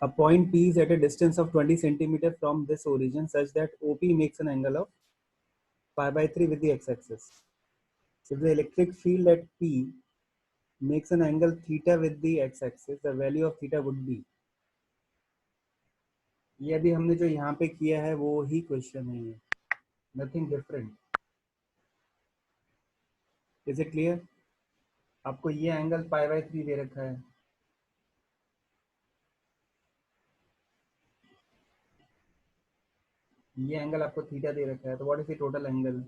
A point P is at a distance of 20 centimeter from this origin such that OP makes an angle of pi by 3 with the x-axis. If the electric field at P makes an angle theta with the x-axis, the value of theta would be. ये अभी हमने जो यहाँ पे किया है वो ही question है, ये nothing different. Is it clear? आपको ये एंगल पाई बाई 3 दे रखा है, ये एंगल आपको थीटा दे रखा है, तो what is the total angle?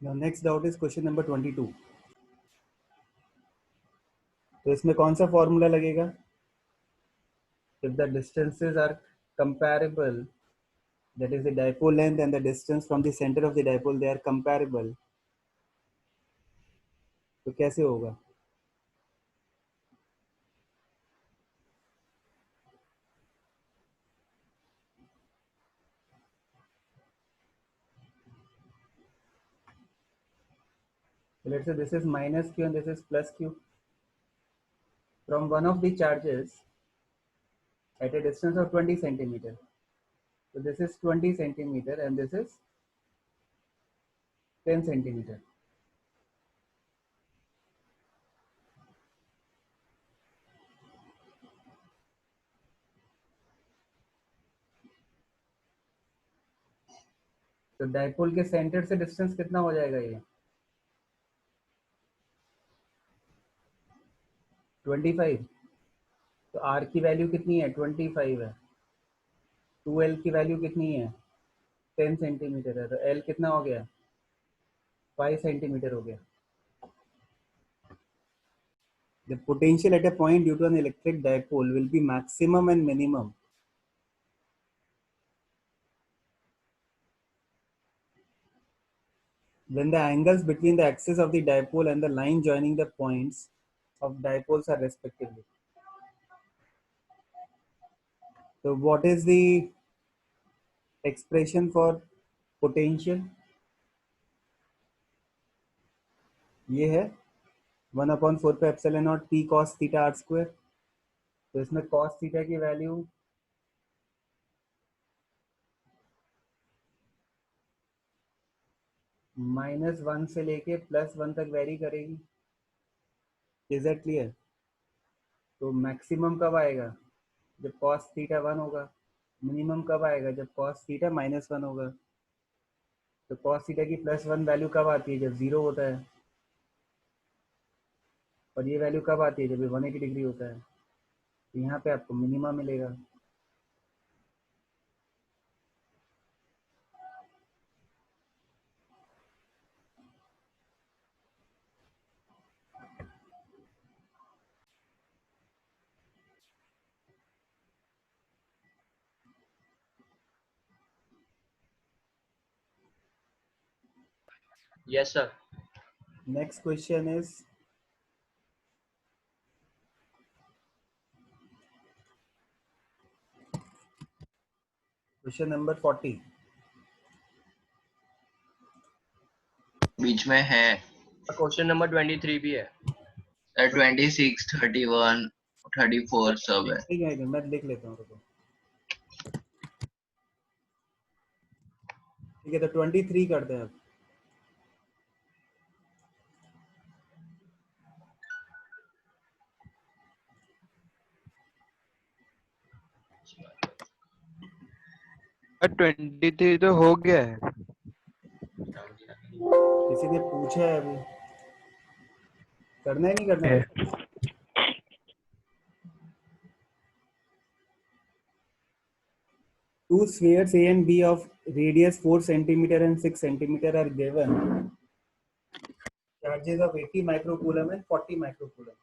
Now next doubt is question number 22. तो इसमें कौन सा फॉर्मूला लगेगा? If the distances are comparable, that is the dipole length and the distance from the center of the dipole, they are comparable, तो कैसे होगा? So let's say this is minus q and this is plus q. From one of the charges at a distance of 20 centimeter. So this is 20 centimeter and this is 10 centimeter. तो dipole के centre से distance कितना हो जाएगा? ये 25. तो r की value कितनी है? 25 है. 2l की वैल्यू कितनी है? 10 सेंटीमीटर है, तो l कितना हो गया? 5 सेंटीमीटर हो गया. The potential at a point due to an electric dipole will be maximum and minimum when the angles between the axis of the dipole and the line joining the points of dipoles are respectively. So what is the expression for potential? ये है 1/4 पे epsilon not p cos theta r square. तो इसमें cos theta की value -1 से लेके +1 तक very करेगी. Is that clear? तो मैक्सिमम कब आएगा? जब cos थीटा 1 होगा. मिनिमम कब आएगा? जब cos थीटा -1 होगा. तो cos थीटा की +1 वैल्यू कब आती है? जब 0 होता है. और ये वैल्यू कब आती है? जब ये 180 डिग्री होता है. तो यहाँ पे आपको मिनिमा मिलेगा. Yes, sir. Next question is question number 40. बीच में है. क्वेश्चन नंबर 23 भी है. 26, 31, 34 सब है. ठीक है, मैं लिख लेता हूँ. ठीक है, तो 23 करते हैं अब. और 23 तो हो गया है. किसी ने पूछा है अभी, करना है नहीं करना है? Two spheres A and B of radius 4 centimeter and 6 centimeter are given. Charges of 80 microcoulomb and 40 microcoulomb.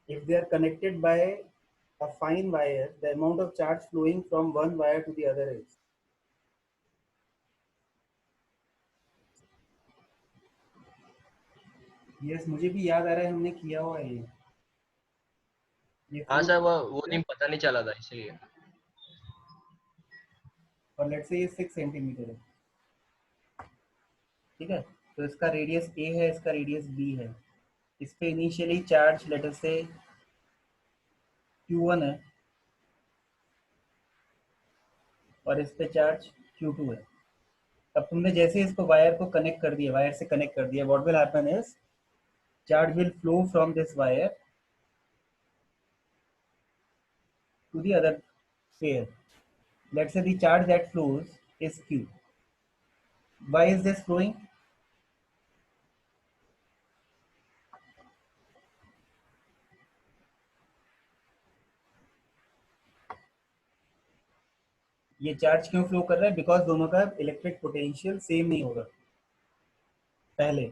If they are connected by a fine wire, the amount of charge flowing from one wire to the other is. Yes, मुझे भी याद आ रहा है, हमने किया हुआ है ये हाँ flow सर, वो दिन पता नहीं चला था इसलिए। और लेट्स से ये 6 सेंटीमीटर है, ठीक है। तो इसका रेडियस a है, इसका रेडियस b है। इस पे इनिशियली चार्ज लेटर से q1 है और इस पे चार्ज q2 है। अब तुमने जैसे इसको वायर को कनेक्ट कर दिया, वायर से कनेक्ट कर दिया, what will happen is charge will flow from this wire to the other pair. Let's say the charge that flows is q. Why is this flowing? ये चार्ज क्यों flow कर रहा है? बिकॉज दोनों का इलेक्ट्रिक पोटेंशियल सेम नहीं होगा पहले।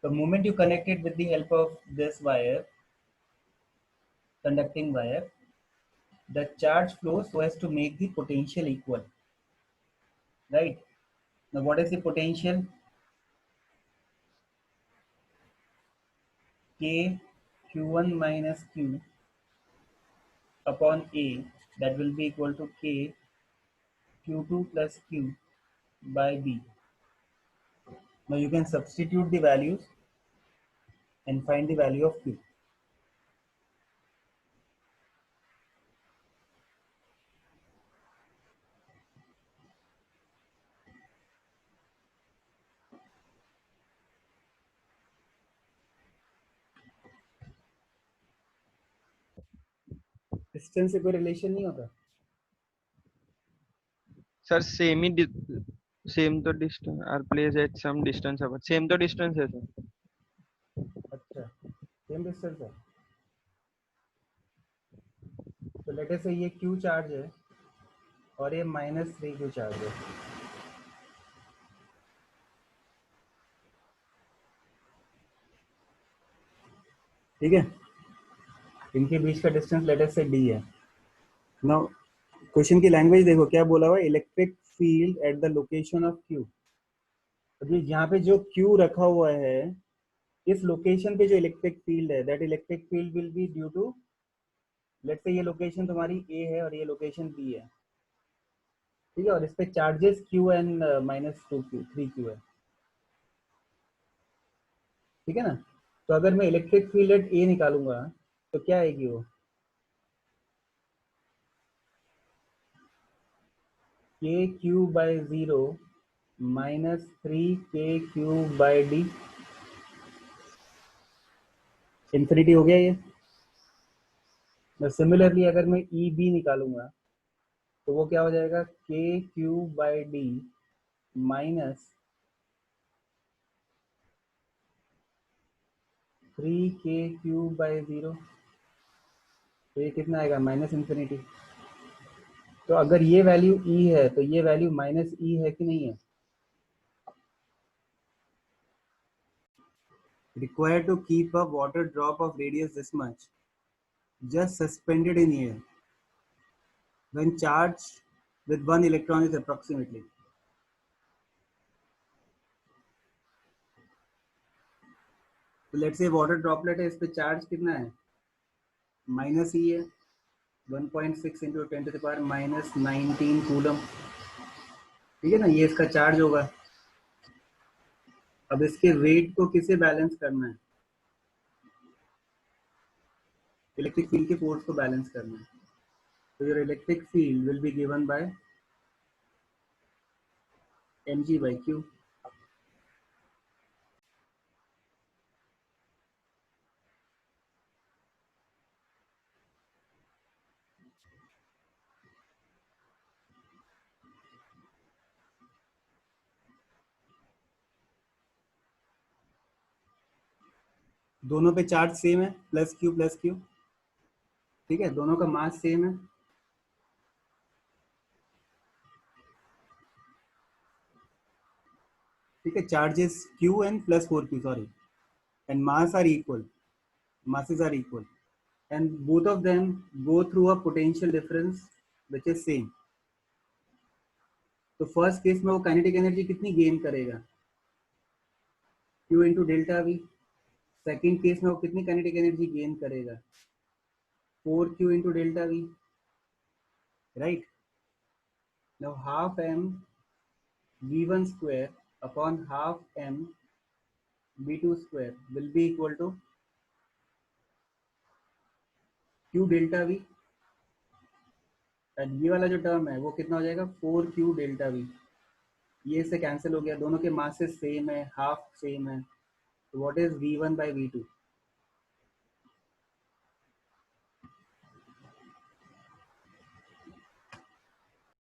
The moment you connect it with the help of this wire, conducting wire, the charge flows so as to make the potential equal, right? Now what is the potential? K q1 minus q upon a, that will be equal to k q2 plus q by b. Now you can substitute the values and find the value of q. Distance से कोई relation नहीं होता? Sir same तो distance are place at some distance apart, same तो distance है sir. अच्छा, same distance है। तो लेट अस से ये q चार्ज है और ये -3q चार्ज है, ठीक है। इनके बीच का डिस्टेंस लेट अस से d है। नाउ क्वेश्चन की लैंग्वेज देखो, क्या बोला हुआ है? Electric field at the location of q। अभी यहाँ पे जो q रखा हुआ है, इस लोकेशन पे जो इलेक्ट्रिक फील्ड है, that electric field will be due to, let's say ये लोकेशन तुम्हारी a है और ये लोकेशन b है, ठीक है। और इस पे charges q and -2q 3q है, ठीक है ना। तो अगर मैं इलेक्ट्रिक फील्ड एट a निकालूंगा तो क्या आएगी वो? के Q by 0 -3kq by d। Infinity हो गया ये। सिमिलरली अगर मैं ई बी निकालूंगा तो वो क्या हो जाएगा? के Q by D minus 3kq by 0। तो ये कितना आएगा? Minus infinity. तो अगर ये वैल्यू ई है तो ये वैल्यू माइनस ई है कि नहीं है? Required to keep a water drop of radius this much just suspended in air when charged with one electron is approximately. तो लेट्स से वाटर ड्रॉपलेट है, इस पे चार्ज कितना है? माइनस ई है, 1.6 इंटू 10⁻⁻19 कूलम, ठीक है ना। ये इसका चार्ज होगा। अब इसके वेट को किसे बैलेंस करना है? इलेक्ट्रिक फील्ड के फोर्स को बैलेंस करना है। तो your electric field will be given by mg/q। दोनों पे चार्ज सेम है, प्लस क्यू, ठीक है। दोनों का मास सेम है, ठीक है। Charges q and +4q, sorry, and mass are equal, masses are equal, and both of them go through a potential difference which is same. तो फर्स्ट केस में वो काइनेटिक एनर्जी कितनी गेन करेगा, Q into delta we. Second case में वो कितनी kinetic energy gain करेगा, 4Q into delta we, right. Now half m v1 square upon half m v2 square will be equal to Q delta we, and ये वाला जो term है वो कितना हो जाएगा, 4Q डेल्टा वी. ये इससे कैंसिल हो गया, दोनों के मासेस सेम है, हाफ सेम है. तो what is v1 by v2,